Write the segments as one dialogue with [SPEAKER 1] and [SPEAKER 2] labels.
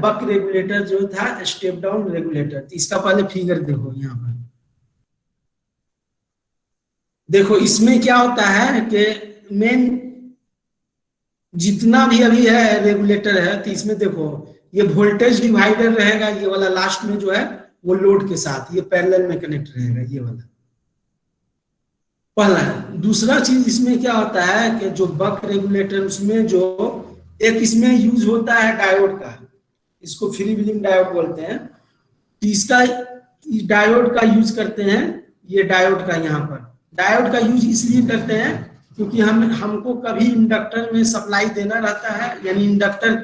[SPEAKER 1] बक regulator जो था step down regulator. इसका पहले फिगर देखो यहाँ पर, देखो इसमें क्या होता है कि मेन जितना भी अभी है रेगुलेटर है, तो इसमें देखो ये वोल्टेज डिवाइडर रहेगा, ये वाला लास्ट में जो है वो लोड के साथ ये पैरेलल में कनेक्ट रहेगा, ये वाला पहला है। दूसरा चीज इसमें क्या होता है कि जो बक रेगुलेटर उसमें जो एक इसमें यूज होता है डायोड का, इसको फ्री व्हीलिंग डायोड बोलते हैं। तो इसका डायोड का यूज करते हैं, ये डायोड का यहाँ पर डायोड का यूज इसलिए करते हैं क्योंकि हमको कभी इंडक्टर में सप्लाई देना रहता है, यानी इंडक्टर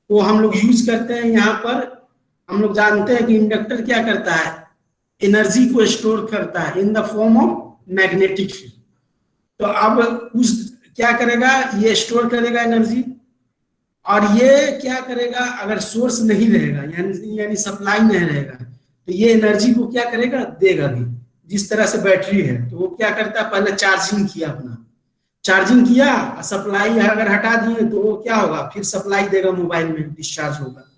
[SPEAKER 1] को हम लोग यूज करते हैं यहाँ पर। हम लोग जानते हैं कि इंडक्टर क्या करता है, एनर्जी को स्टोर करता है in the form of magnetic field. तो अब उस क्या करेगा, ये स्टोर करेगा एनर्जी, और ये क्या करेगा, अगर सोर्स नहीं रहेगा यानी सप्लाई नहीं रहेगा, तो ये एनर्जी को क्या करेगा, देगा भी। जिस तरह से बैटरी है तो वो क्या करता है, पहले चार्जिंग किया, अपना चार्जिंग किया, सप्लाई अगर हटा दिए तो वो क्या होगा, फिर सप्लाई देगा, मोबाइल में डिस्चार्ज होगा।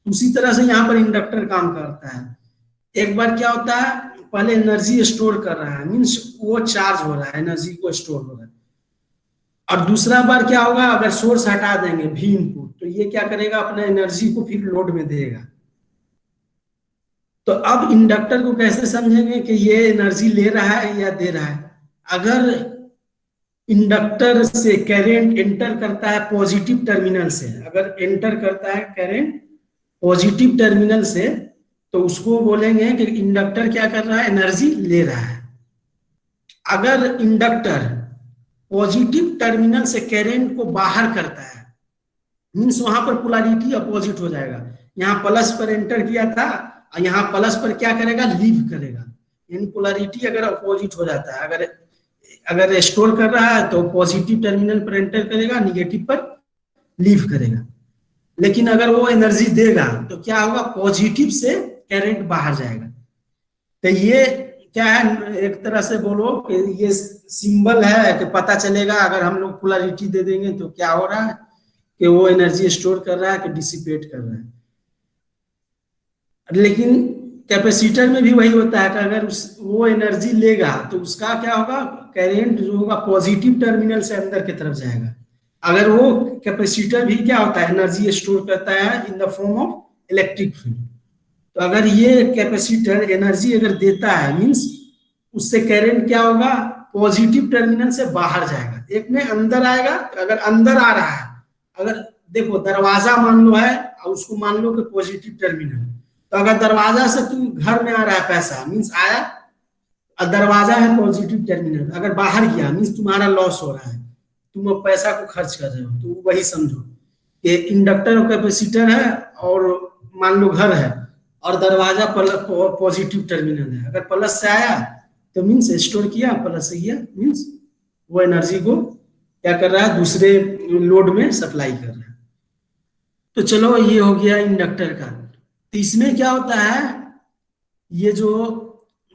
[SPEAKER 1] उसी तरह से यहाँ पर इंडक्टर काम करता है। एक बार क्या होता है, पहले एनर्जी स्टोर कर रहा है, मीन्स वो चार्ज हो रहा है, एनर्जी को स्टोर हो रहा है। और दूसरा बार क्या होगा, अगर सोर्स हटा देंगे भी इनपुट, तो ये क्या करेगा, अपना एनर्जी को फिर लोड में देगा। तो अब इंडक्टर को कैसे समझेंगे कि ये एनर्जी ले रहा है या दे रहा है। अगर इंडक्टर से करंट एंटर करता है पॉजिटिव टर्मिनल से, अगर एंटर करता है करंट पॉजिटिव टर्मिनल से, तो उसको बोलेंगे कि इंडक्टर क्या कर रहा है, एनर्जी ले रहा है। अगर इंडक्टर पॉजिटिव टर्मिनल से करंट को बाहर करता है, मीन्स वहां पर पोलैरिटी अपोजिट हो जाएगा। यहाँ प्लस पर एंटर किया था और यहाँ प्लस पर क्या करेगा, लीव करेगा, यानी पोलैरिटी अगर अपोजिट हो जाता है। अगर स्टोर कर रहा है तो पॉजिटिव टर्मिनल पर एंटर करेगा, निगेटिव पर लीव करेगा। लेकिन अगर वो एनर्जी देगा तो क्या होगा, पॉजिटिव से करंट बाहर जाएगा। तो ये क्या है, एक तरह से बोलो कि ये सिंबल है कि पता चलेगा अगर हम लोग पोलैरिटी दे देंगे तो क्या हो रहा है, कि वो एनर्जी स्टोर कर रहा है कि डिसिपेट कर रहा है। लेकिन कैपेसिटर में भी वही होता है कि अगर वो एनर्जी लेगा तो उसका क्या होगा, करंट जो होगा पॉजिटिव टर्मिनल से अंदर की तरफ जाएगा। अगर वो कैपेसिटर भी क्या होता है, एनर्जी स्टोर करता है in the form of electric field. तो अगर ये कैपेसिटर एनर्जी अगर देता है, मींस उससे करंट क्या होगा, पॉजिटिव टर्मिनल से बाहर जाएगा, एक में अंदर आएगा। तो अगर अंदर आ रहा है, अगर देखो दरवाजा मान लो है और उसको मान लो कि पॉजिटिव टर्मिनल, तो अगर दरवाजा से तुम घर में आ रहा है पैसा, मींस आया, और दरवाजा है पॉजिटिव टर्मिनल, अगर बाहर गया मींस तुम्हारा लॉस हो रहा है, तुम अब पैसा को खर्च कर रहे हो। तो वही समझो कि इंडक्टर और कैपेसिटर है और मान लो घर है और दरवाजा पॉजिटिव टर्मिनल है। अगर प्लस से आया तो मीन्स स्टोर किया, प्लस से गया मीन्स वो एनर्जी को क्या कर रहा है, दूसरे लोड में सप्लाई कर रहा है। तो चलो ये हो गया इंडक्टर का। तो इसमें क्या होता है, ये जो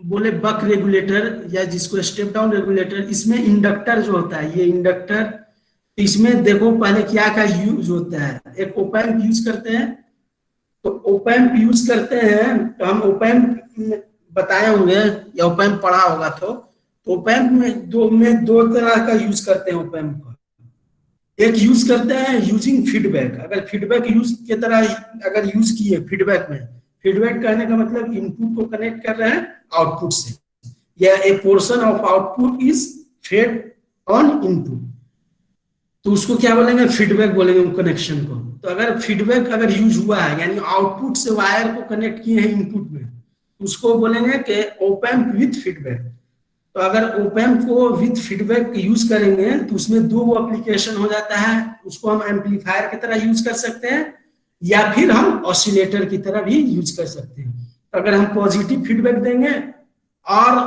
[SPEAKER 1] बोले बक रेगुलेटर या जिसको स्टेप डाउन रेगुलेटर, इसमें इंडक्टर जो होता है, ये इंडक्टर, इसमें देखो पहले क्या क्या यूज होता है। एक ओप एम्प यूज करते हैं, तो ओप एम्प यूज करते हैं, तो हम ओप एम्प बताए होंगे या ओप एम्प पढ़ा होगा। तो ओप एम्प में दो तरह का यूज करते हैं ओप एम्प का। एक यूज करते हैं यूजिंग फीडबैक। अगर फीडबैक यूज के तरह अगर यूज किए फीडबैक में, फीडबैक कहने का मतलब इनपुट को कनेक्ट कर रहे हैं आउटपुट से, या ए portion of output is fed on input, तो उसको क्या बोलेंगे, फीडबैक बोलेंगे कनेक्शन को। तो अगर फीडबैक अगर यूज हुआ है, यानी आउटपुट से वायर को कनेक्ट किए हैं इनपुट में, उसको बोलेंगे कि ओप एम्प विथ फीडबैक। तो अगर ओप एम्प को विथ फीडबैक यूज करेंगे तो उसमें दो एप्लीकेशन हो जाता है। उसको हम एम्पलीफायर की तरह यूज कर सकते हैं या फिर हम ऑसिलेटर की तरह भी यूज कर सकते हैं। तो अगर हम पॉजिटिव फीडबैक देंगे और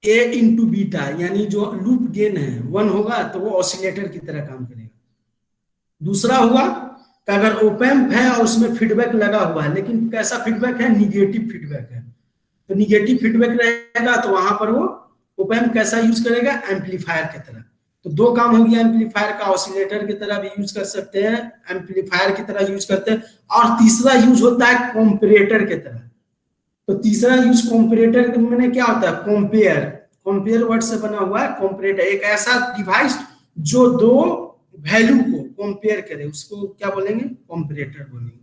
[SPEAKER 1] ए इंटू बीटा, यानी जो लूप गेन है 1 होगा, तो वो ऑसिलेटर की तरह काम करेगा। दूसरा हुआ कि अगर ओप एम्प है और उसमें फीडबैक लगा हुआ है, लेकिन कैसा फीडबैक है, निगेटिव फीडबैक है, तो निगेटिव फीडबैक रहेगा तो वहां पर वो ओप एम्प कैसा यूज करेगा, एम्पलीफायर की तरह। तो दो काम हो गया एम्पलीफायर का, ऑसिलेटर की तरह भी यूज कर सकते हैं, एम्पलीफायर की तरह यूज करते हैं, और तीसरा यूज होता है कॉम्परेटर की तरह। तो तीसरा यूज कॉम्परेटर में क्या होता है, कंपेयर, कंपेयर वर्ड से बना हुआ है कॉम्परेटर, एक ऐसा डिवाइस जो दो वैल्यू को कंपेयर करे, उसको क्या बोलेंगे, कंपैरेटर बोलेंगे।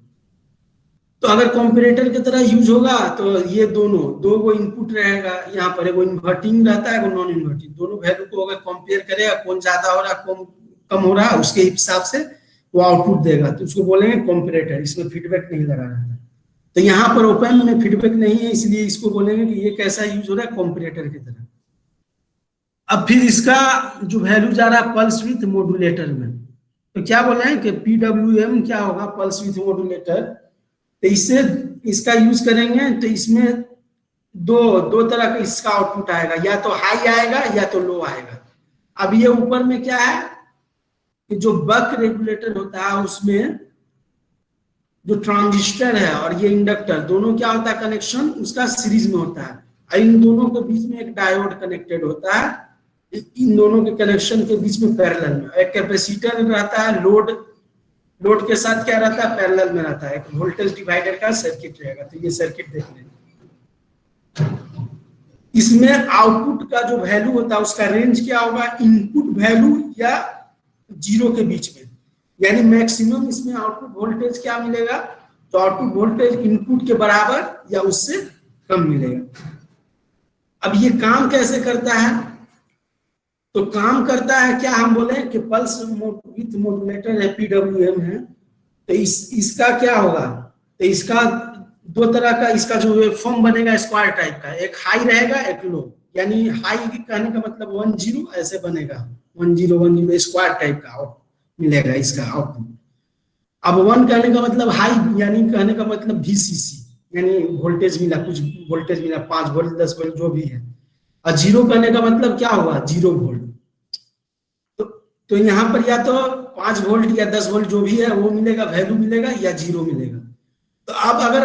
[SPEAKER 1] तो अगर कंपैरेटर की तरह यूज होगा तो ये दोनों दो को इनपुट रहेगा, यहाँ पर एगो इन्वर्टिंग रहता है, एगो नॉन इन्वर्टिंग, दोनों वैल्यू को अगर कंपेयर करेगा, कौन ज्यादा हो रहा है कौन कम हो रहा है, उसके हिसाब से वो आउटपुट देगा, तो उसको बोलेंगे कंपैरेटर। इसमें फीडबैक नहीं लगा रहता। तो यहाँ पर ओपन में फीडबैक नहीं है, इसलिए इसको बोलेंगे कि ये कैसा यूज हो रहा है, कंपैरेटर की तरह। अब फिर इसका जो वैल्यू जा रहा है पल्स विथ मॉड्यूलेटर में, तो क्या बोले हैं कि पीडब्ल्यूएम क्या होगा, पल्स विथ मॉड्यूलेटर। तो इससे इसका यूज करेंगे तो इसमें दो दो तरह का इसका आउटपुट आएगा, या तो हाई आएगा या तो लो आएगा। अब ये ऊपर में क्या है कि जो बक रेगुलेटर होता है उसमें जो ट्रांजिस्टर है और ये इंडक्टर दोनों क्या होता है, कनेक्शन उसका सीरीज में होता है, इन दोनों के बीच में एक डायोड कनेक्टेड होता है, इन दोनों के कनेक्शन के बीच में पैरेलल में एक कैपेसिटर रहता है, लोड के साथ क्या रहता है, पैरेलल में रहता है, एक वोल्टेज डिवाइडर का सर्किट रहेगा। तो ये सर्किट देख लेंगे। इसमें आउटपुट का जो वैल्यू होता है उसका रेंज क्या होगा, इनपुट वैल्यू या जीरो के बीच में, यानी मैक्सिमम इसमें आउटपुट वोल्टेज क्या मिलेगा, तो आउटपुट वोल्टेज इनपुट के बराबर या उससे कम मिलेगा। अब ये काम कैसे करता है, तो काम करता है क्या, हम बोले कि पल्स विथ मॉड्यूलेटर है, पीडब्ल्यूएम है। तो इसका क्या होगा, तो इसका दो तरह का इसका जो वेवफॉर्म बनेगा स्क्वायर टाइप का, एक हाई रहेगा एक लो, यानी हाई कहने का मतलब 10 ऐसे बनेगा, 10 स्क्वायर टाइप का मिलेगा इसका आउटपुट। अब 1 कहने का मतलब हाई, यानी कहने का मतलब VCC, यानी वोल्टेज मिला, कुछ वोल्टेज मिला 5 वोल्ट 10 वोल्ट जो भी है, और 0 कहने का मतलब क्या हुआ, 0 वोल्ट। तो यहाँ पर या तो 5 वोल्ट या 10 वोल्ट जो भी है वो मिलेगा, वैल्यू मिलेगा, या 0 मिलेगा। तो अब अगर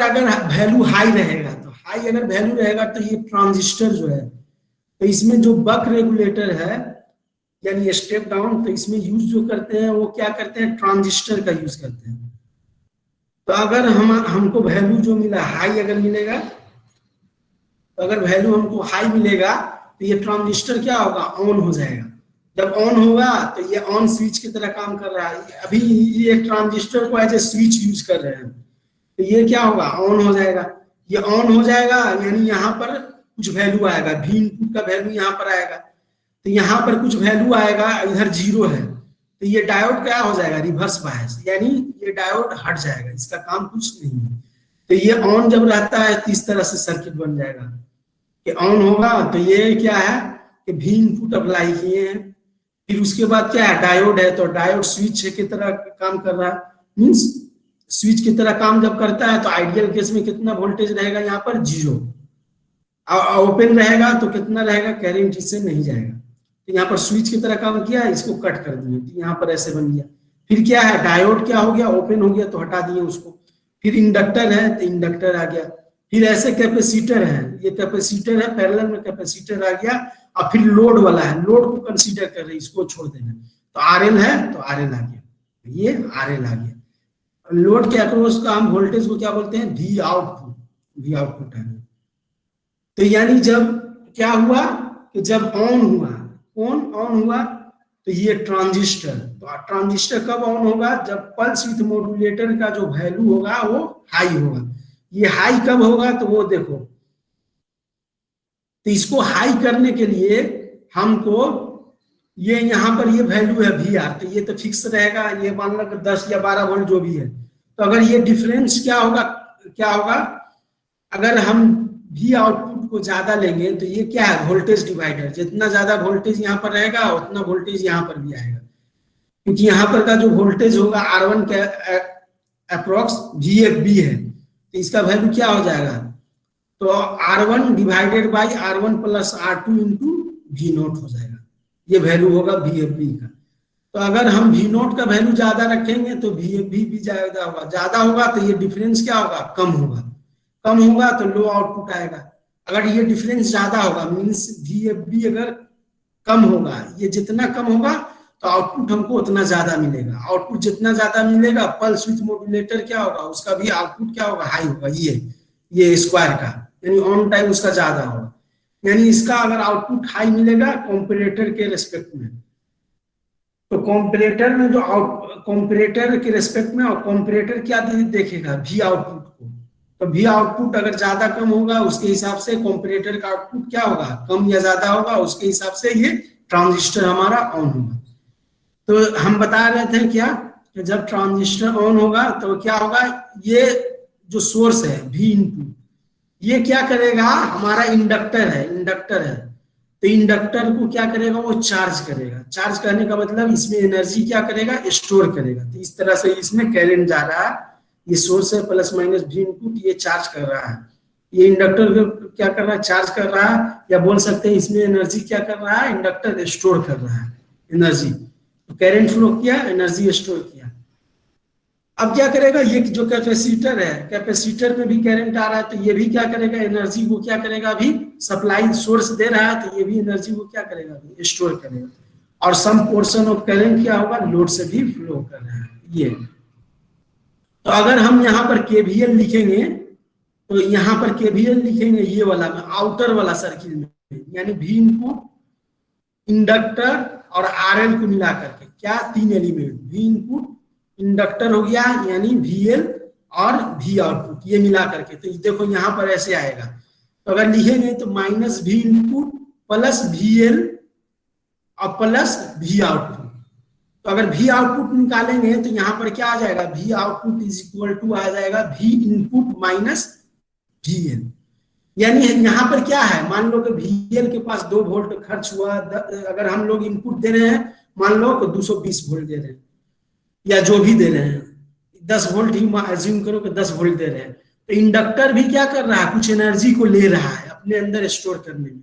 [SPEAKER 1] वैल्यू हाई रहेगा, तो हाई अगर वैल्यू रहेगा तो ये ट्रांजिस्टर जो है, तो इसमें जो बक रेगुलेटर है यानी स्टेप डाउन, तो इसमें यूज जो करते हैं वो क्या करते हैं, ट्रांजिस्टर का यूज करते हैं। तो अगर हमको वैल्यू जो मिला हाई अगर मिलेगा, तो अगर वैल्यू हमको हाई मिलेगा तो ये ट्रांजिस्टर क्या होगा, ऑन हो जाएगा। जब ऑन होगा तो ये ऑन स्विच की तरह काम कर रहा है। अभी ये ट्रांजिस्टर को एज ए स्विच यूज कर रहे हैं, तो ये क्या होगा, ऑन हो जाएगा। ये ऑन हो जाएगा यानी यहाँ पर कुछ वैल्यू आएगा, V इनपुट का वैल्यू यहाँ पर आएगा, तो यहाँ पर कुछ वैल्यू आएगा, इधर 0 है, तो ये डायोड क्या हो जाएगा, रिवर्स बायस, यानी ये डायोड हट जाएगा, इसका काम कुछ नहीं है। तो ये ऑन जब रहता है तो इस तरह से सर्किट बन जाएगा कि ऑन होगा तो ये क्या है कि V इनपुट अप्लाई किए हैं, फिर उसके बाद क्या है, डायोड है, तो डायोड स्विच की तरह काम कर रहा है, मींस स्विच की तरह काम जब करता है तो आइडियल केस में कितना वोल्टेज रहेगा, यहाँ पर 0, ओपन रहेगा तो कितना रहेगा, करंट इससे नहीं जाएगा। तो यहाँ पर स्विच की तरह काम किया, इसको कट कर दिए, तो यहाँ पर ऐसे बन गया। फिर क्या है, डायोड क्या हो गया, ओपन हो गया तो हटा दिए उसको। फिर इंडक्टर है तो इंडक्टर आ गया। फिर ऐसे कैपेसिटर है, ये कैपेसिटर है, पैरेलल में कैपेसिटर आ गया। और फिर लोड वाला है, लोड को कंसीडर कर रहे, इसको छोड़ देना। तो RL है तो RL आ गया, ये RL आ गया। लोड के अक्रॉस का हम वोल्टेज को क्या बोलते हैं, V आउटपुट, V आउटपुट है। तो यानी जब क्या हुआ कि जब ऑन हुआ, कौन ऑन हुआ, तो ये ट्रांजिस्टर। तो ट्रांजिस्टर कब ऑन होगा, जब पल्स विथ मॉड्यूलेटर का जो वैल्यू होगा वो हाई होगा। ये हाई कब होगा, तो वो देखो, तो इसको हाई करने के लिए हमको ये यहाँ पर ये वैल्यू है VR, तो ये तो फिक्स रहेगा, ये मान लो 10 या 12 वोल्ट जो भी है। तो अगर ये डिफरेंस क्या होगा, अगर हम V आउटपुट को ज्यादा लेंगे तो ये क्या है, वोल्टेज डिवाइडर, जितना ज्यादा वोल्टेज यहाँ पर रहेगा उतना वोल्टेज यहाँ पर भी आएगा, क्योंकि यहाँ पर का जो वोल्टेज होगा R1 के अप्रोक्स VFB है, तो इसका वैल्यू क्या हो जाएगा, तो R1 divided by R1 plus R2 into V0 हो जाएगा, ये वैल्यू होगा VFB का। तो अगर हम V0 का वैल्यू ज्यादा रखेंगे तो VFB भी ज्यादा होगा, तो ये डिफरेंस क्या होगा, कम होगा तो लो आउटपुट आएगा। अगर ये डिफरेंस ज्यादा होगा, मींस VFB अगर कम होगा, ये जितना कम होगा तो आउटपुट हमको उतना ज्यादा मिलेगा। आउटपुट जितना ज्यादा मिलेगा, पल्स विथ मॉड्यूलेटर क्या होगा, उसका भी आउटपुट क्या होगा, हाई होगा। ये स्क्वायर का यानी ऑन टाइम उसका ज्यादा होगा। यानी इसका अगर आउटपुट हाई मिलेगा कॉम्परेटर के रेस्पेक्ट में, तो कॉम्परेटर में जो आउट कॉम्परेटर के रेस्पेक्ट में, और कॉम्परेटर क्या देखेगा, भी आउटपुट को। तो भी आउटपुट अगर ज्यादा कम होगा उसके हिसाब से कॉम्परेटर का आउटपुट क्या होगा, कम या ज्यादा होगा, उसके हिसाब से ये ट्रांजिस्टर हमारा ऑन होगा। तो हम बता रहे थे क्या, कि जब ट्रांजिस्टर ऑन होगा तो क्या होगा, ये जो सोर्स है भी इनपुट, ये क्या करेगा, हमारा इंडक्टर है। तो इंडक्टर को क्या करेगा, वो चार्ज करेगा। चार्ज करने का मतलब इसमें एनर्जी क्या करेगा, स्टोर करेगा। तो इस तरह से इसमें करंट जा रहा है, ये सोर्स है प्लस माइनस भी इनपुट, ये चार्ज कर रहा है। ये इंडक्टर क्या कर रहा है, चार्ज कर रहा है, या बोल सकते हैं इसमें एनर्जी क्या कर रहा है, इंडक्टर स्टोर कर रहा है एनर्जी। तो करंट फ्लो किया, एनर्जी स्टोर किया। अब क्या करेगा, ये जो कैपेसिटर है, कैपेसिटर में भी करंट आ रहा है, तो ये भी क्या करेगा, एनर्जी को क्या करेगा, अभी सप्लाई सोर्स दे रहा है, तो ये भी एनर्जी को क्या करेगा, अभी स्टोर करेगा। और सम पोर्शन ऑफ करंट क्या होगा, लोड से भी फ्लो कर रहा है ये। तो अगर हम यहाँ पर केवीएल लिखेंगे, तो यहाँ पर केवीएल लिखेंगे ये वाला में, आउटर वाला सर्किल में, यानी भी इनपुट, इंडक्टर और आरएल को मिला करके, क्या तीन एलिमेंट, भी इनपुट, इंडक्टर हो गया यानी VL और V आउटपुट, ये मिला करके। तो देखो यहाँ पर ऐसे आएगा, तो अगर लिखेंगे तो minus V input plus VL और प्लस V आउटपुट। तो अगर V आउटपुट निकालेंगे तो यहाँ पर क्या आ जाएगा, V output is equal to आ जाएगा V इनपुट माइनस VL। यानी यहाँ पर क्या है, मान लो कि VL के पास 2 वोल्ट खर्च हुआ, अगर हम लोग इनपुट दे रहे हैं, मान लो कि 220 वोल्ट दे रहे हैं, या जो भी दे रहे हैं, 10 वोल्ट ही एज्यूम करो कि 10 वोल्ट दे रहे हैं, तो इंडक्टर भी क्या कर रहा है, कुछ एनर्जी को ले रहा है अपने अंदर स्टोर करने में।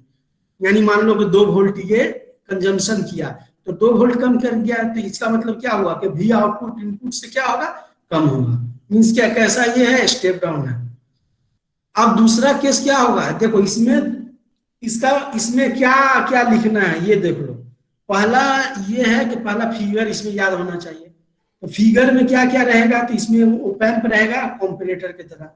[SPEAKER 1] यानी मान लो कि 2 वोल्ट ये कंजम्पशन किया, तो 2 वोल्ट कम कर गया, तो इसका मतलब क्या हुआ कि भी आउटपुट इनपुट से क्या होगा, कम होगा। मीन्स क्या, कैसा ये है, स्टेप डाउन है। अब दूसरा केस क्या होगा, देखो इसमें क्या क्या लिखना है, ये देख लो। पहला ये है कि पहला फिगर इसमें याद होना चाहिए। तो फिगर में क्या क्या रहेगा, तो इसमें ओप एम्प रहेगा कॉम्परेटर की तरह,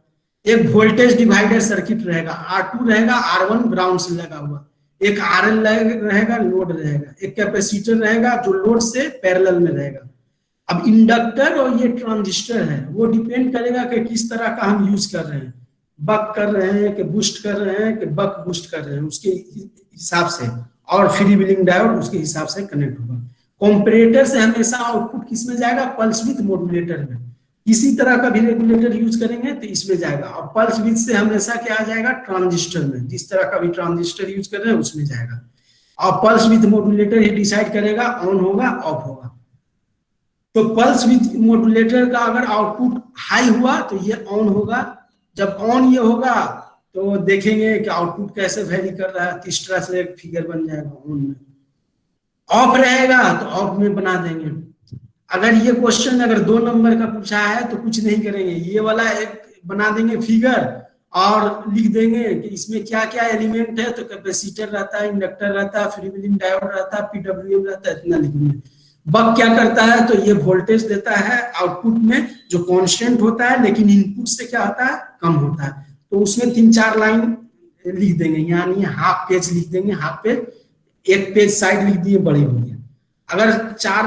[SPEAKER 1] एक वोल्टेज डिवाइडर सर्किट रहेगा, R2 रहेगा, R1 ग्राउंड से लगा हुआ, एक RL रहेगा, लोड रहेगा, एक कैपेसिटर रहेगा जो लोड से पैरेलल में रहेगा। अब इंडक्टर और ये ट्रांजिस्टर है, वो डिपेंड करेगा कि किस तरह का हम यूज कर रहे हैं, बक कर रहे हैं कि बूस्ट कर रहे हैं कि बक बूस्ट कर रहे हैं, उसके हिसाब से, और फ्री व्हीलिंग डायोड उसके हिसाब से कनेक्ट होगा। कॉम्परेटर से हमेशा आउटपुट किस में जाएगा, पल्स विथ मॉड्यूलेटर में। इसी तरह का भी रेगुलेटर यूज करेंगे तो इसमें जाएगा, और पल्स विथ से हमेशा क्या आ जाएगा, ट्रांजिस्टर में, जिस तरह का भी ट्रांजिस्टर यूज कर रहे हैं उसमें जाएगा। और pulse with modulator he decide करेगा ऑन होगा ऑफ होगा। तो पल्स विथ मॉड्यूलेटर का अगर आउटपुट हाई हुआ तो ये ऑन होगा, जब ऑन ये होगा तो देखेंगे कि आउटपुट कैसे वेरी कर रहा है, इस तरह से एक फिगर बन जाएगा ऑन में। ऑफ रहेगा तो ऑफ में बना देंगे। अगर ये क्वेश्चन अगर 2 नंबर का पूछा है तो कुछ नहीं करेंगे, ये वाला एक बना देंगे फिगर और लिख देंगे कि इसमें क्या क्या एलिमेंट है, तो कैपेसिटर रहता है, इंडक्टर रहता है, फ्री व्हीलिंग डायोड रहता है, PWM रहता है, इतना लिखेंगे। बक क्या करता है, तो ये वोल्टेज देता है आउटपुट में जो कांस्टेंट होता है, लेकिन इनपुट से क्या होता है, कम होता है। तो उसमें 3-4 लाइन लिख देंगे, यानी हाफ पेज लिख देंगे, हाफ पेज, एक पेज साइड लिख दिए, बड़े हो गए। अगर 4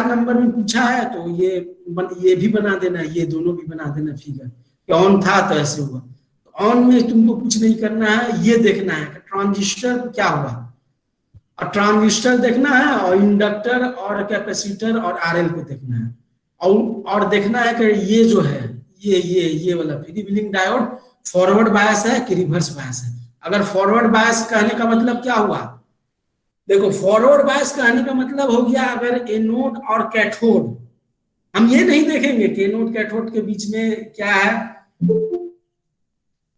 [SPEAKER 1] नंबर में पूछा है तो ये भी बना देना, ये दोनों भी बना देना फिगर, कि ऑन था तो ऐसे हुआ। तो ऑन में तुमको कुछ नहीं करना है, ये देखना है कि ट्रांजिस्टर क्या हुआ, और ट्रांजिस्टर देखना है, और इंडक्टर और कैपेसिटर और आरएल को देखना है, और देखना है कि ये जो है ये वाला free wheeling diode forward bias है कि रिवर्स बायस है। अगर फॉरवर्ड बायस कहने का मतलब क्या हुआ, देखो फॉरवर्ड बायस कहने का मतलब हो गया अगर एनोड और कैथोड, हम ये नहीं देखेंगे कि एनोड कैथोड के बीच में क्या है,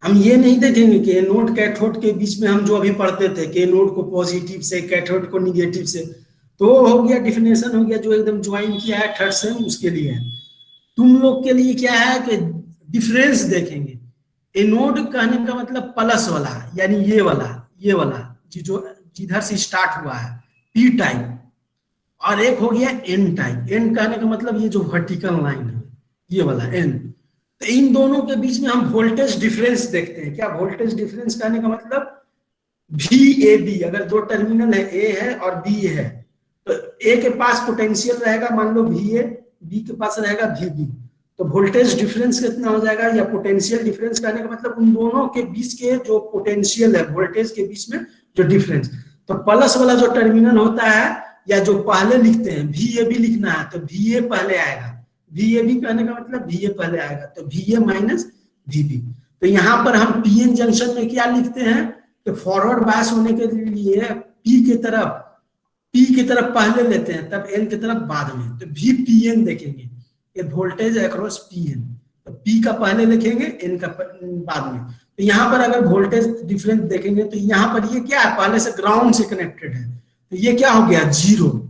[SPEAKER 1] हम ये नहीं देखेंगे कि एनोड कैथोड के बीच में हम जो अभी पढ़ते थे कि एनोड को पॉजिटिव से, कैथोड को निगेटिव से, तो हो गया डिफिनेशन हो गया जो एकदम ज्वाइन किया है 3rd सेम, उसके लिए है। तुम लोग के लिए क्या है कि डिफरेंस देखेंगे। एनोड कहने का मतलब प्लस वाला, यानी ये वाला जिधर से स्टार्ट हुआ है पी टाइप, और एक हो गया एन टाइप। एन कहने का मतलब ये जो वर्टिकल लाइन है ये वाला एन। तो इन दोनों के बीच में हम वोल्टेज डिफरेंस देखते हैं। क्या वोल्टेज डिफरेंस कहने का मतलब वी ए बी, अगर दो टर्मिनल है ए है और बी है, तो ए के पास पोटेंशियल रहेगा मान लो वी ए, बी के पास रहेगा वी बी, तो वोल्टेज डिफरेंस कितना हो जाएगा, या पोटेंशियल डिफरेंस कहने का मतलब उन दोनों के बीच के जो पोटेंशियल है वोल्टेज के बीच में जो डिफरेंस। तो प्लस वाला जो टर्मिनल होता है, या जो पहले लिखते हैं वी ए बी लिखना है तो वी ए पहले आएगा, वी ए बी कहने का मतलब वी ए पहले आएगा, तो V A minus V B. तो यहाँ पर हम पी एन जंक्शन में क्या लिखते हैं कि फॉरवर्ड बायस होने के लिए पी की तरफ पहले लेते हैं तब एन की तरफ बाद में, तो वी पी एन देखेंगे, ये वोल्टेज अक्रॉस पी एन, तो पी का पहले लिखेंगे एन का बाद में। तो यहाँ पर अगर वोल्टेज डिफरेंस देखेंगे तो यहाँ पर ये क्या है, पहले से ग्राउंड से कनेक्टेड है, तो ये क्या हो गया जीरो।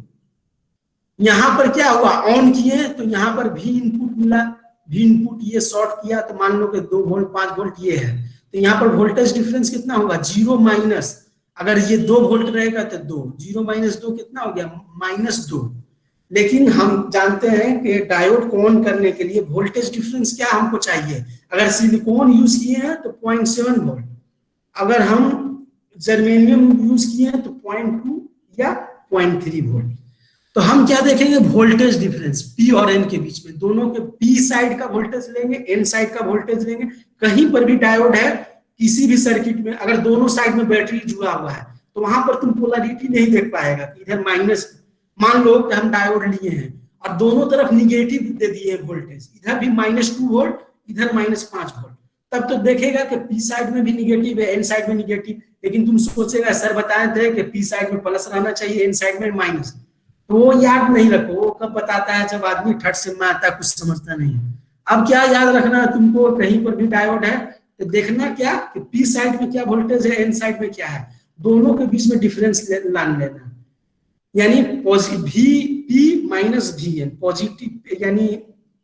[SPEAKER 1] यहाँ पर क्या हुआ, ऑन किए तो यहाँ पर भी इनपुट मिला, भी इनपुट ये शॉर्ट किया तो मान लो कि 2 वोल्ट 5 वोल्ट ये है, तो यहाँ पर वोल्टेज डिफरेंस कितना होगा, जीरो माइनस, अगर ये 2 वोल्ट रहेगा तो 2, 0 माइनस 2 कितना हो गया, -2। लेकिन हम जानते हैं कि डायोड को ऑन करने के लिए वोल्टेज डिफरेंस क्या हमको चाहिए, अगर सिलिकॉन यूज किए हैं तो 0.7 वोल्ट, अगर हम जर्मेनियम यूज किए हैं तो 0.2 या 0.3 वोल्ट। तो हम क्या देखेंगे, वोल्टेज डिफरेंस पी और एन के बीच में, दोनों के पी साइड का वोल्टेज लेंगे, एन साइड का वोल्टेज लेंगे। कहीं पर भी डायोड है किसी भी सर्किट में, अगर दोनों साइड में बैटरी जुड़ा हुआ है तो वहां पर तुम पोलैरिटी नहीं देख पाएगा कि इधर माइनस, मान लो कि हम डायोड लिए हैं और दोनों तरफ निगेटिव दे दिए वोल्टेज, इधर भी -2 वोल्ट इधर -5 वोल्ट, तब तो देखेगा कि पी साइड में भी निगेटिव है एन साइड में निगेटिव, लेकिन तुम सोचेगा सर बताए थे कि पी साइड में प्लस रहना चाहिए एन साइड में माइनस, तो वो याद नहीं रखो, वो कब बताता है जब आदमी थर्ड सेम में आता है, कुछ समझता नहीं है। अब क्या याद रखना है तुमको, कहीं पर भी डायोड है तो देखना क्या कि पी साइड में क्या वोल्टेज है, एन साइड में क्या है, दोनों के बीच में डिफरेंस लान लेना, यानी P minus V N, positive यानी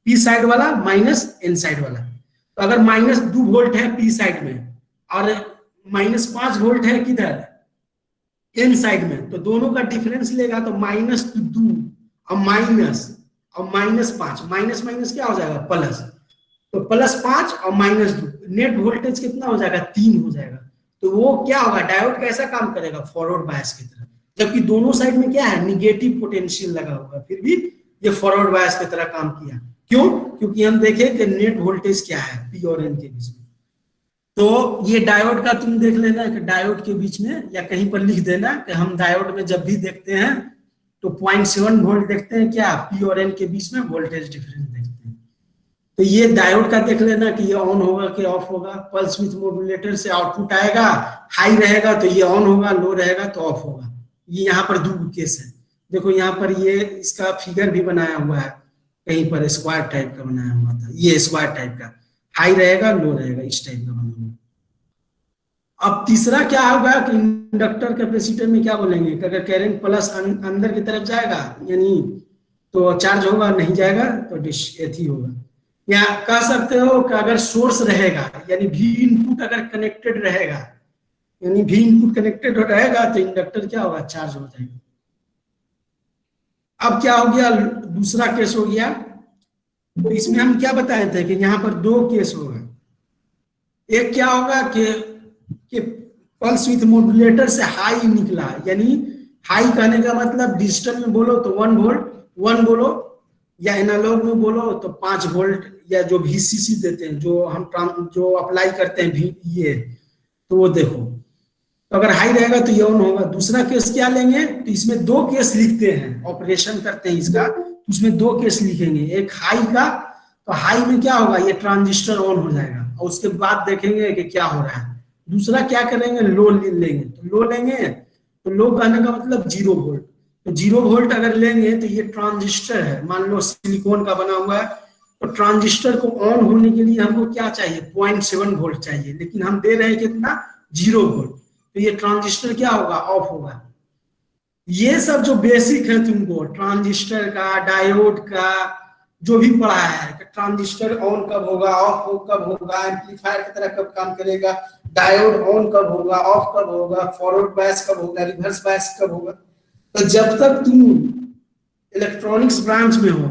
[SPEAKER 1] पी साइड वाला माइनस एन साइड वाला। तो अगर -2 वोल्ट है पी साइड में और -5 वोल्ट है किधर, एन साइड में, तो दोनों का डिफरेंस लेगा तो -2 और -5, माइनस माइनस क्या हो जाएगा प्लस, तो +5 और -2, नेट वोल्टेज कितना हो जाएगा 3 हो जाएगा। तो वो क्या होगा, डायोड कैसा काम करेगा, फॉरवर्ड बायस की तरह, जबकि दोनों साइड में क्या है निगेटिव पोटेंशियल लगा हुआ, फिर भी ये फॉरवर्ड बायस की तरह काम किया। क्यों, क्योंकि हम देखें कि नेट वोल्टेज क्या है पी और एन के बीच में। तो ये डायोड का तुम देख लेना कि डायोड के बीच में, या कहीं पर लिख देना कि हम डायोड में जब भी देखते हैं तो 0.7 वोल्ट देखते हैं, क्या पी और एन के बीच में वोल्टेज डिफरेंस देखते हैं। तो ये डायोड का देख लेना कि ये ऑन होगा कि ऑफ होगा, पल्स विथ मॉड्यूलेटर से आउटपुट आएगा, हाई रहेगा तो ये ऑन होगा, लो रहेगा तो ऑफ होगा। ये यहाँ पर 2 केस है, देखो यहाँ पर ये इसका फिगर भी बनाया हुआ है, कहीं पर स्क्वायर टाइप का बनाया हुआ था, ये स्क्वायर टाइप का, हाई रहेगा लो रहेगा, इस टाइप का बना हुआ। अब तीसरा क्या होगा कि इंडक्टर कैपेसिटर में क्या बोलेंगे कि अगर करंट प्लस अंदर की तरफ जाएगा यानी तो चार्ज होगा, नहीं जाएगा तो एथी होगा। या कह सकते हो कि अगर सोर्स रहेगा यानी भी इनपुट अगर कनेक्टेड रहेगा, यानी भी इनपुट कनेक्टेड रहेगा तो इंडक्टर क्या होगा, चार्ज हो जाएगा। अब क्या हो गया, दूसरा केस हो गया, तो इसमें हम क्या बताए थे कि यहाँ पर 2 केस होगा। एक क्या होगा कि पल्स विथ मॉड्यूलेटर से हाई निकला, यानी हाई कहने का मतलब डिजिटल में बोलो तो 1 वोल्ट 1 बोलो, या एनालॉग में बोलो तो 5 वोल्ट, या जो VCC देते हैं जो हम जो अप्लाई करते हैं भी ये, तो वो देखो, तो अगर हाई रहेगा तो ये ऑन होगा। दूसरा केस क्या लेंगे, तो इसमें 2 केस लिखते हैं, ऑपरेशन करते हैं इसका, तो उसमें 2 केस लिखेंगे, एक हाई का, तो हाई में क्या होगा, ये ट्रांजिस्टर ऑन हो जाएगा और उसके बाद देखेंगे कि क्या हो रहा है। दूसरा क्या करेंगे, लो लेंगे, तो लो लेंगे तो लो कहने का मतलब 0 वोल्ट, तो 0 वोल्ट अगर लेंगे तो ये ट्रांजिस्टर है, मान लो सिलिकॉन का बना हुआ है, तो ट्रांजिस्टर को ऑन होने के लिए हमको क्या चाहिए, 0.7 वोल्ट चाहिए, लेकिन हम दे रहे हैं कितना, 0 वोल्ट, तो ये ट्रांजिस्टर क्या होगा, ऑफ होगा। ये सब जो बेसिक है तुमको ट्रांजिस्टर का, डायोड का, जो भी पढ़ा है कि ट्रांजिस्टर ऑन कब होगा, ऑफ कब होगा, एम्पलीफायर की तरह कब काम करेगा, डायोड ऑन कब होगा, ऑफ कब होगा, फॉरवर्ड बायस कब होगा, रिवर्स बायस कब होगा। तो जब तक तुम इलेक्ट्रॉनिक्स ब्रांच में हो,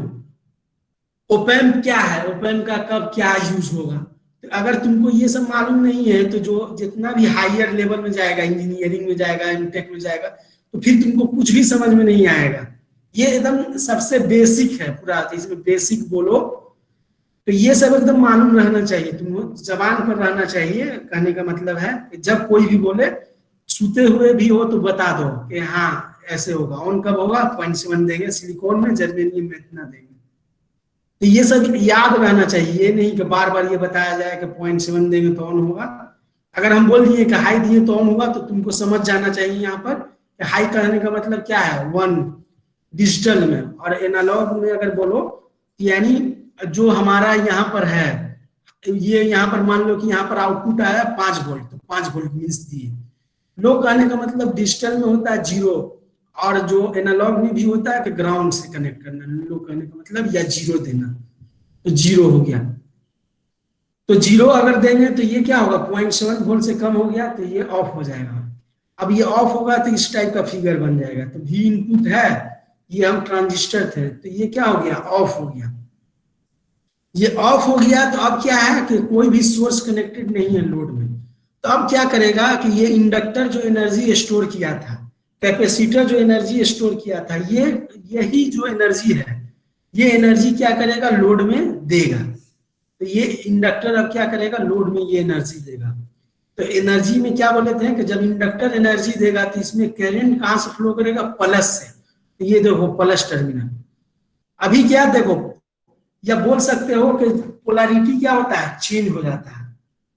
[SPEAKER 1] ओपैम्प क्या है, ओपैम्प का कब क्या यूज होगा, तो अगर तुमको ये सब मालूम नहीं है तो जो जितना भी हायर लेवल में जाएगा, इंजीनियरिंग में जाएगा, एमटेक में जाएगा, तो फिर तुमको कुछ भी समझ में नहीं आएगा। ये एकदम सबसे बेसिक है पूरा, इसमें बेसिक बोलो तो ये सब एकदम मालूम रहना चाहिए, तुमको जबान पर रहना चाहिए। कहने का मतलब है कि जब कोई भी बोले, सूते हुए भी हो तो बता दो कि हाँ ऐसे होगा, ऑन कब होगा, 0.7 देंगे, सिलिकॉन में, जर्मेनियम में इतना देंगे। तो ये सब याद रहना चाहिए, ये नहीं कि बार बार ये बताया जाए कि 0.7 देंगे तो ऑन होगा। अगर हम बोल दिए कि हाई दिए तो ऑन होगा, तो तुमको समझ जाना चाहिए यहाँ पर कि हाई कहने का मतलब क्या है, 1 डिजिटल में, और एनालॉग में अगर बोलो यानी जो हमारा यहाँ पर है, ये यहाँ पर मान लो कि यहाँ पर आउटपुट आया 5 वोल्ट, तो 5 वोल्ट मीन्स दिए। लो कहने का मतलब डिजिटल में होता है 0, और जो एनालॉग में भी होता है कि ग्राउंड से कनेक्ट करना। लो कहने का मतलब या 0 देना, तो 0 हो गया। तो 0 अगर देंगे तो ये क्या होगा, 0.7 वोल्ट से कम हो गया तो ये ऑफ हो जाएगा। अब ये ऑफ होगा तो इस टाइप का फिगर बन जाएगा। तो भी इनपुट है, ये हम ट्रांजिस्टर थे, तो ये क्या हो गया, ऑफ हो गया। ये ऑफ हो गया तो अब क्या है कि कोई भी सोर्स कनेक्टेड नहीं है लोड में। तो अब क्या करेगा कि ये इंडक्टर जो एनर्जी स्टोर किया था, कैपेसिटर जो एनर्जी स्टोर किया था, ये यही जो एनर्जी है, ये एनर्जी क्या करेगा, लोड में देगा। तो ये इंडक्टर अब क्या करेगा, लोड में ये एनर्जी देगा। तो एनर्जी में क्या बोले थे कि जब इंडक्टर एनर्जी देगा तो इसमें करंट कहां से फ्लो करेगा, प्लस से। तो ये देखो प्लस टर्मिनल। अभी क्या देखो, या बोल सकते हो कि पोलैरिटी क्या होता है, चेंज हो जाता है।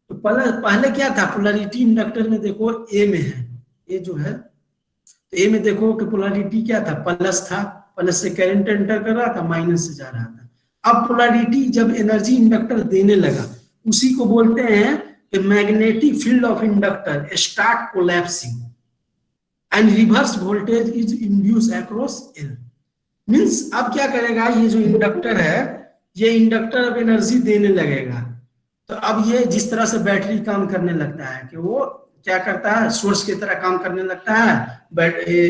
[SPEAKER 1] तो पहले क्या था, पोलैरिटी इंडक्टर में देखो ए में है, ए जो है, तो ए में देखो कि पोलैरिटी क्या था, प्लस था, प्लस से करंट एंटर कर रहा था, माइनस से जा रहा था। अब पोलैरिटी जब एनर्जी इंडक्टर देने लगा, उसी को बोलते हैं कि magnetic field of inductor start collapsing and reverse voltage is induce across L. Means अब क्या करेगा, ये जो इंडक्टर है, ये इंडक्टर अब एनर्जी देने लगेगा। तो अब ये जिस तरह से बैटरी काम करने लगता है कि वो क्या करता है, सोर्स की तरह काम करने लगता है,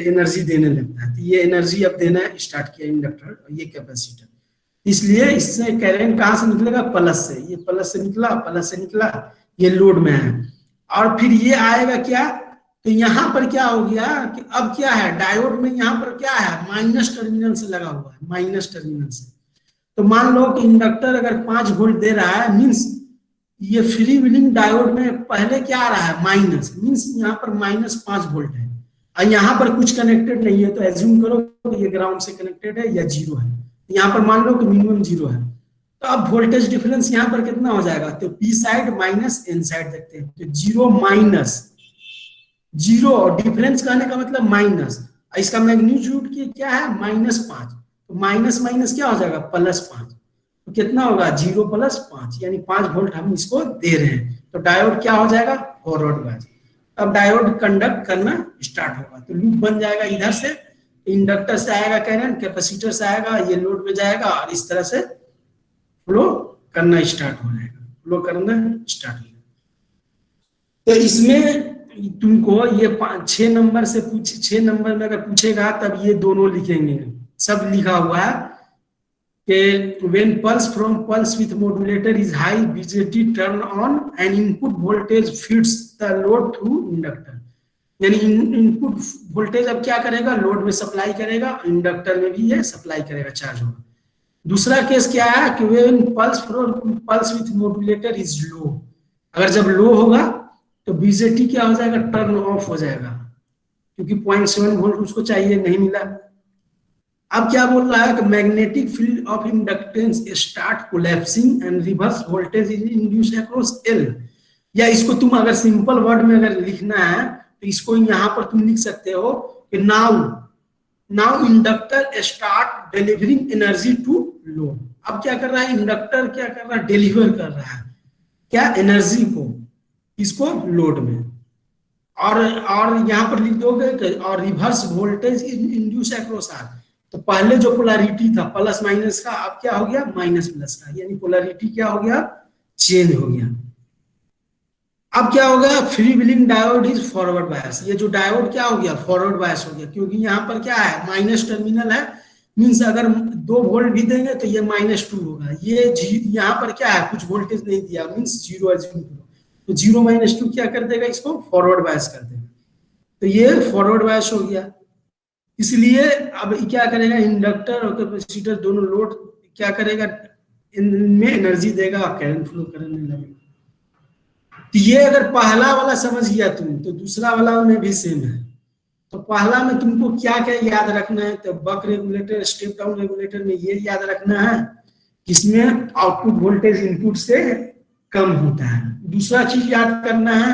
[SPEAKER 1] एनर्जी देने लगता है। तो ये एनर्जी अब देना स्टार्ट किया इंडक्टर, ये कैपेसिटर। इसलिए इससे करंट कहां से निकलेगा, प्लस से। ये प्लस से निकला, प्लस से निकला, ये लोड में है। और फिर ये आएगा क्या, तो यहां पर क्या हो गया कि अब क्या है, डायोड में यहां पर क्या है, माइनस टर्मिनल से लगा हुआ है, माइनस टर्मिनल से। तो मान लो कि इंडक्टर अगर 5 वोल्ट दे रहा है, मींस ये फ्री व्हीलिंग डायोड में पहले क्या आ रहा है, माइनस, मींस यहाँ पर -5 वोल्ट है, और यहाँ पर कुछ कनेक्टेड नहीं है। तो एज्यूम करो कि ये ग्राउंड से कनेक्टेड है या 0 है। यहाँ पर मान लो कि मिनिमम 0 है। तो अब वोल्टेज डिफरेंस यहाँ पर कितना हो जाएगा, तो P side minus N side देखते हैं, तो 0 माइनस 0, और डिफरेंस कहने का मतलब माइनस, इसका मैग्नीट्यूड क्या है, -5। तो माइनस माइनस क्या हो जाएगा, +5। तो कितना होगा, 0 + 5, यानी 5 वोल्ट हम इसको दे रहे हैं। तो डायोड क्या हो जाएगा, फॉरवर्ड बायस। अब डायोड कंडक्ट करना स्टार्ट होगा, तो लूप बन जाएगा। इधर से इंडक्टर से आएगा करंट, कैपेसिटर से आएगा, ये लोड में जाएगा, और इस तरह से फ्लो करना स्टार्ट हो जाएगा, फ्लो करना स्टार्ट हो जाएगा। तो इसमें तुमको ये 6 नंबर से 6 नंबर में अगर पूछेगा तब ये दोनों लिखेंगे, सब लिखा हुआ है कि when pulse from pulse with modulator is high, BJT turn on and input voltage feeds the load through inductor। यानी इनपुट वोल्टेज अब क्या करेगा, लोड में सप्लाई करेगा, इंडक्टर में भी ये सप्लाई करेगा, चार्ज होगा। दूसरा केस क्या है कि when pulse from pulse with modulator is low, अगर जब लो होगा तो बीजेटी क्या हो जाएगा, टर्न ऑफ हो जाएगा, क्योंकि 0.7 वोल्ट उसको चाहिए, नहीं मिला। अब क्या बोल रहा है कि magnetic field of inductance start collapsing and reverse voltage is induced across L. या इसको तुम अगर सिंपल वर्ड में अगर लिखना है तो इसको यहाँ पर तुम लिख सकते हो कि now inductor start delivering energy to load. अब क्या कर रहा है इंडक्टर, क्या कर रहा है, डिलीवर कर रहा है क्या, एनर्जी को, इसको लोड में। और यहाँ पर लिख दोगे कि और reverse voltage induce across R. तो पहले जो पोलैरिटी था प्लस माइनस का, अब क्या हो गया माइनस प्लस का, यानी पोलैरिटी क्या हो गया चेंज हो गया। अब क्या हो गया, free wheeling diode is forward bias, ये जो डायोड क्या हो गया फॉरवर्ड बायस हो गया, क्योंकि यहाँ पर क्या है माइनस टर्मिनल है, मीन्स अगर 2 वोल्ट भी देंगे तो ये -2 होगा, ये यहाँ पर क्या है कुछ वोल्टेज नहीं दिया, मीन्स 0 अज्यूम करो, तो 0 - 2 क्या कर देगा, इसको फॉरवर्ड बायस कर देगा, तो ये फॉरवर्ड बायस हो गया। इसलिए अब क्या करेगा, इंडक्टर और कैपेसिटर दोनों लोड क्या करेगा, इनमें एनर्जी देगा, करंट फ्लो करने लगेगा। तो ये अगर पहला वाला समझ गया तुम, तो दूसरा वाला में भी सेम है। तो पहला में तुमको क्या क्या याद रखना है, तो बक रेगुलेटर स्टेप डाउन रेगुलेटर में ये याद रखना है कि इसमें आउटपुट वोल्टेज इनपुट से कम होता है। दूसरा चीज याद करना है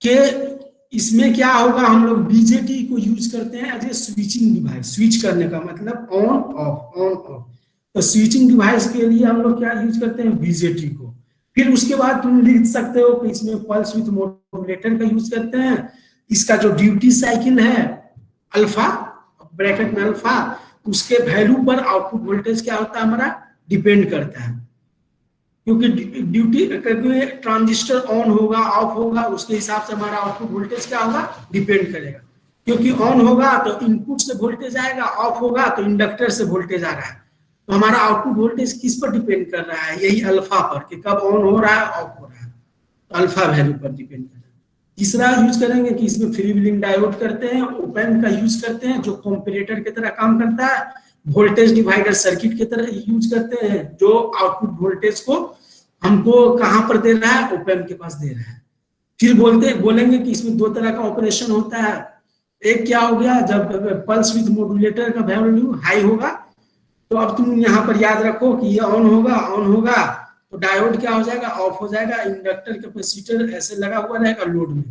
[SPEAKER 1] कि इसमें क्या होगा, हम लोग बीजेटी को यूज करते हैं as a switching device, switch करने का मतलब ऑन ऑफ। तो स्विचिंग डिवाइस के लिए हम लोग क्या यूज करते हैं, बीजेटी को। फिर उसके बाद तुम लिख सकते हो कि इसमें पल्स विथ मॉड्यूलेटर का यूज करते हैं, इसका जो ड्यूटी साइकिल है अल्फा ब्रैकेट में अल्फा, उसके वैल्यू पर आउटपुट वोल्टेज क्या होता है हमारा डिपेंड करता है, क्योंकि ड्यूटी ट्रांजिस्टर ऑन होगा ऑफ होगा उसके हिसाब से हमारा आउटपुट वोल्टेज क्या होगा डिपेंड करेगा, क्योंकि ऑन होगा तो इनपुट से वोल्टेज आएगा, ऑफ होगा तो इंडक्टर से वोल्टेज आ रहा है, तो हमारा आउटपुट वोल्टेज किस पर डिपेंड कर रहा है, यही अल्फा पर, कि कब ऑन हो रहा है ऑफ हो रहा है, तो अल्फा वैल्यू पर डिपेंड कर रहा है। तीसरा यूज करेंगे कि इसमें फ्री व्हीलिंग डायोड करते हैं, ओप एम्प का यूज करते हैं जो कंपैरेटर की तरह काम करता है, वोल्टेज डिवाइडर सर्किट की तरह यूज करते हैं जो आउटपुट वोल्टेज को हमको कहां पर दे रहा है, ओप एम्प के पास दे रहा है। फिर बोलेंगे कि इसमें 2 तरह का ऑपरेशन होता है, एक क्या हो गया, जब पल्स विथ मॉड्यूलेटर का वैल्यू हाई होगा, तो अब तुम यहाँ पर याद रखो कि ये ऑन होगा तो डायोड क्या हो जाएगा ऑफ हो जाएगा, इंडक्टर कैपेसिटर ऐसे लगा हुआ रहेगा लोड में,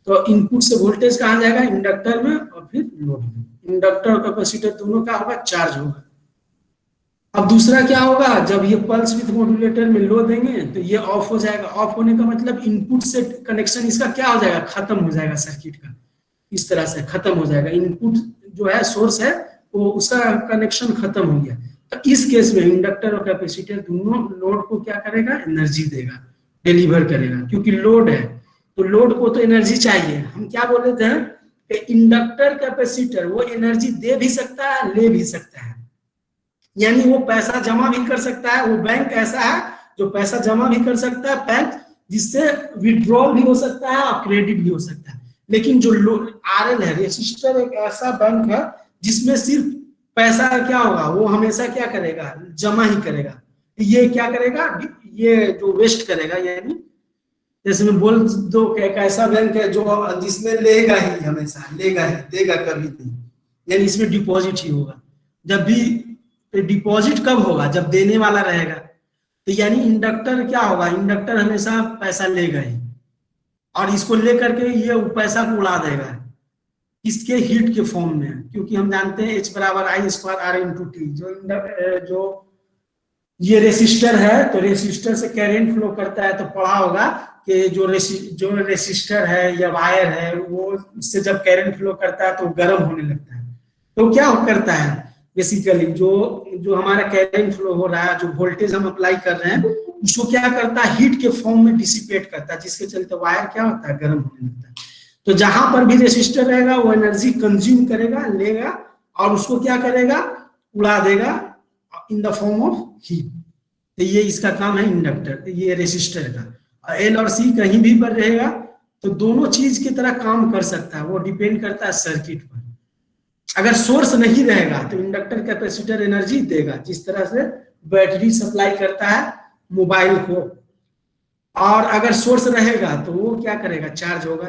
[SPEAKER 1] तो इनपुट से वोल्टेज कहाँ जाएगा इंडक्टर में और फिर लोड में, इंडक्टर और कैपेसिटर दोनों का होगा चार्ज होगा। अब दूसरा क्या होगा, जब ये पल्स विथ मॉड्यूलेटर में लो देंगे तो ये ऑफ हो जाएगा, ऑफ होने का मतलब इनपुट से कनेक्शन इसका क्या हो जाएगा खत्म हो जाएगा, सर्किट का इस तरह से खत्म हो जाएगा, इनपुट जो है सोर्स है वो उसका कनेक्शन खत्म हो गया। तो इस केस में इंडक्टर और कैपेसिटर दोनों लोड को क्या करेगा एनर्जी देगा, डिलीवर करेगा, क्योंकि लोड है तो लोड को तो एनर्जी चाहिए। हम क्या बोल रहे थे कि इंडक्टर कैपेसिटर वो एनर्जी दे भी सकता है ले भी सकता है, यानी वो पैसा जमा भी कर सकता है, वो बैंक ऐसा है जो पैसा जमा भी कर सकता है बैंक, जिससे विड्रॉल भी हो सकता है और क्रेडिट भी हो सकता है। लेकिन जो आरएल है रेसिस्टर एक ऐसा बैंक है जिसमें सिर्फ पैसा क्या होगा, वो हमेशा क्या करेगा जमा ही करेगा, ये क्या करेगा ये जो वेस्ट करेगा, यानी जैसे मैं बोल दो कि एक ऐसा बैंक है जो जिसमें लेगा ही हमेशा, लेगा ही देगा कभी नहीं, यानी इसमें डिपॉजिट ही होगा। जब भी डिपॉजिट कब होगा, जब देने वाला रहेगा, तो यानी इंडक्टर क्या होगा, इंडक्टर हमेशा पैसा लेगा ही और इसको लेकर के ये पैसा को उड़ा देगा, इसके हीट के फॉर्म में, क्योंकि हम जानते हैं H = I2R/T, जो ये रेसिस्टर है तो रेसिस्टर से करंट फ्लो करता है, तो पढ़ा होगा कि जो रेसिस्टर है या वायर है वो उससे जब करंट फ्लो करता है तो गर्म होने लगता है, तो क्या करता है बेसिकली जो हमारा करंट फ्लो हो रहा है, जो वोल्टेज हम अप्लाई कर रहे हैं उसको क्या करता है हीट के फॉर्म में डिसिपेट करता है, जिसके चलते वायर क्या होता है गर्म होने लगता है। तो जहां पर भी रेसिस्टर रहेगा वो एनर्जी कंज्यूम करेगा, लेगा और उसको क्या करेगा उड़ा देगा in the form of heat. तो ये इसका काम है इंडक्टर, ये रेसिस्टर का। एल और सी कहीं भी पर रहेगा तो दोनों चीज की तरह काम कर सकता है, वो डिपेंड करता है सर्किट पर। अगर सोर्स नहीं रहेगा तो इंडक्टर कैपेसिटर एनर्जी देगा, जिस तरह से बैटरी सप्लाई करता है मोबाइल को, और अगर सोर्स रहेगा तो वो क्या करेगा चार्ज होगा।